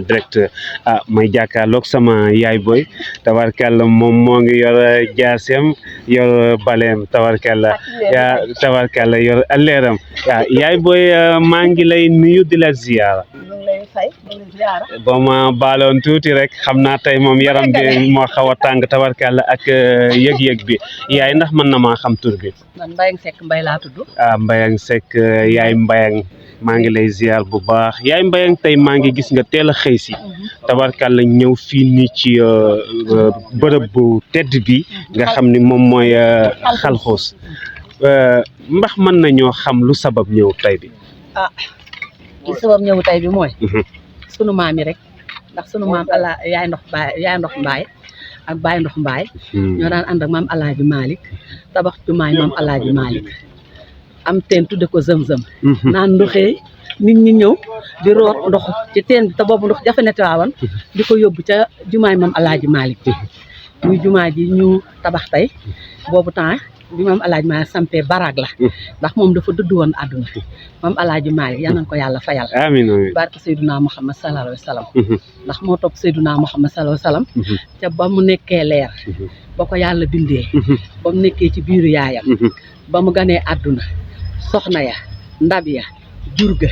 direct may jàkkaarloog sama yaay boy tabarkalla moom moo ngi yor jaaseem yor baleem tabarkalla yor alleeram yaay boy maa ngi lay nuyu di la ziyaara ba ma baaloon tuuti rek xam naa tey moom yaram bi moo xaw a tàng tabarkalla ak yëg-yëg bi yaay ndax mën na maa xam tur bi. man Mbayang Seck Mbaye laa tudd. Mbayang Seck yaay Mbayang maa ngi lay ziar bu baax yaay Mbayang tey maa ngi gis nga teel a xëy si tabarkalla ñëw fii nii ci bërëb bu tedd bi nga xam ni moom mooy Xalxuus ndax mën nañoo xam lu sabab ñëw tey bi. li sabab ñëw tey bi mooy. sunu maam yi rek ndax sunu maam ala yaay ndox mbaay ak baay ndox mbaay. ñoo daan ànd ak maam Alaaji Malick tabax jumaay maam Alaaji Malick am teen tudde ko zëm-zëm. naan ndoxee nit ñi ñëw di root ndox ci teen bi te boobu ndox jafe na Tiwaawan di ko yóbbu ca jumaay maam Alaaji Malick muy jumaa ji ñu tabax tey boobu temps bi maam Alaaji Malick sampee baraag la ndax moom dafa dëdd woon àdduna maam Alaaji Malick yal nañ ko yàlla fayal. amiin amiin barke Seydunaa Muhammad sallallahu alayhi wa sallam ndax moo topp Seydunaa Muhammad sallallahu alayhi wa sallam ca ba mu nekkee leer ba ko yàlla bindee ba mu nekkee ci biiru yaayam ba mu ganee àdduna soxna ya ndab ya jurga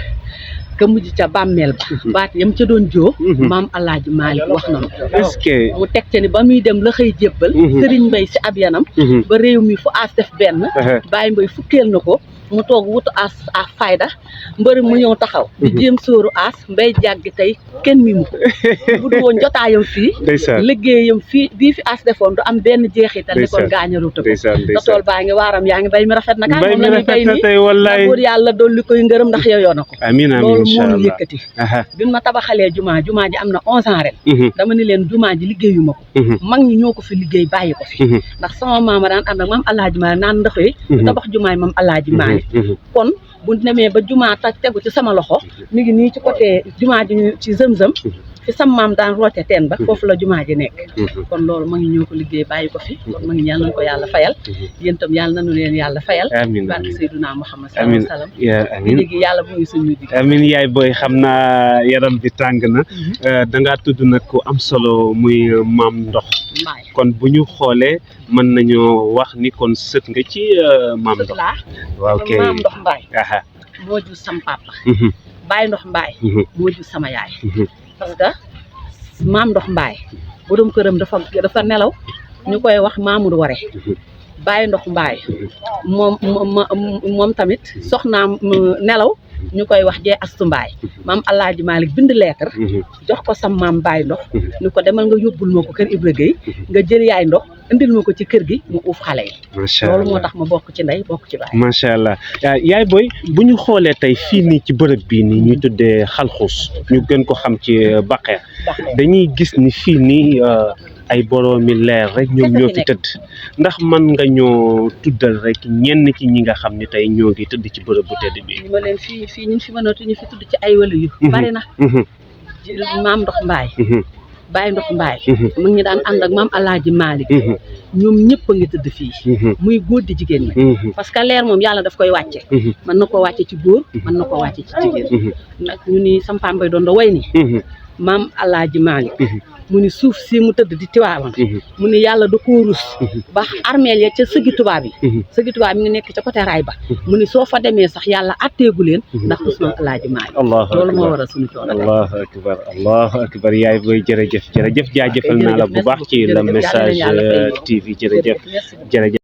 ka mujj ca bàmmeel ba baat yam ca doon joo maam Alaaji Malick wax nañu est-ce que mu teg ca ni ba muy dem la xëy jébbal sëriñ Mbay si ab yanam ba réew mi fu aas def benn Baye Mbay fukkeel na ko mu toog wutu aas fayda mbëri mu ñëw taxaw di jéem sóoru aas mbay jàggi tey kenn mi mu ko bu du woon jotaayam fii liggéeyam fii bii fi aas defoon du am benn jeexital ni kon gaañaruta ko te tool baa ngi waaram yaa ngi bay mi rafet na kaa moom la ñuy bay nii buur yàlla dolli koy ngërëm ndax yow na ko loolu moonu yëkkati bi ma tabaxalee jumaa ji am na 11 ans ren dama ni leen jumaa ji liggéeyu ma ko mag ñi ñoo ko fi liggéey bàyyi ko fi ndax sama maama daan ànd ak maam Alaaji Malick naan ndoxee tabax jumaay maam Alaaji Malick kon bu demee ba jumaa tegu ci sama loxo mi ngi nii ci côté jumaa ji ci zëm-zëm fi sam maam daan roote teen ba foofu la jumaa ji nekk kon loolu ma ngi ñoo ko liggéey bàyyi ko fi kon ma ngi ñaan nañu ko yàlla fayal yéen tam yàlla nañu leen yàlla fayal barke Seydunaa Muhammad sallallahu alayhi wa sallam amiin léegi yàlla bu muy suñu dig amiin yaay booy xam naa yaram bi tàng na dangaa tudd nag ku am solo muy maam ndox kon bu ñu xoolee mën nañoo wax ni kon sët nga ci maam ndox waaw kay maam ndox mbaay moo jur sam papa Baye ndox mbaay moo jur sama yaay parce que maam ndox mbaay borom këram dafa nelaw ñu koy wax Mamour Waré Baye ndox mbaay moom tamit soxnaam nelaw ñu koy wax jee astu mbaay maam Alaaji Malick bind lettre jox ko sam maam Baye ndox ni ko demal nga yóbbul ma ko kër Ibra Gueye nga jël yaay ndox indil ma ko ci kër gi mu uuf xale yi loolu moo tax ma bokk ci ndey bokk ci baay macha allah yaay booy bu ñu xoolee tey fii nii ci bërëb bii nii ñuy tuddee Xalxuus ñu gën ko xam ci Baqeer dañuy gis ni fii nii ay boroomi leer rek ñoom ñoo fi tëdd ndax mën nga ñoo tuddal rek ñenn ci ñi nga xam ni tey ñoo ngi tëdd ci bërëb bu tëdd bi ñu ma leen fii ñun fi mënatu ñu fi tudd ci ay wàllu yu bari na maam ndox mbaay Baye ndox mbaay mu ngi daan ànd ak maam Alaaji Malick ñoom ñëpp a ngi tëdd fii muy góor di jigéen ñi parce que leer moom yàlla daf koy wàcce mën na ko wàcce ci góor mën na ko wàcce ci jigéen nag ñu ni sampam bay doon da way ni maam Alaaji Malick mu ni suuf si mu tëdd di Tiwaawan mu ni yàlla da koo rus ba armeel ya ca sëgi tubaab yi sëgi tubaab mi ngi nekk ca côté raay ba mu ni soo fa demee sax yàlla atteegu leen ndax rus maam Alaaji Malick loolu moo waral suñu coono allahu akbar yaay booy jërëjëf jaajëfal naa la bu baax ci Le Message TV jërëjëf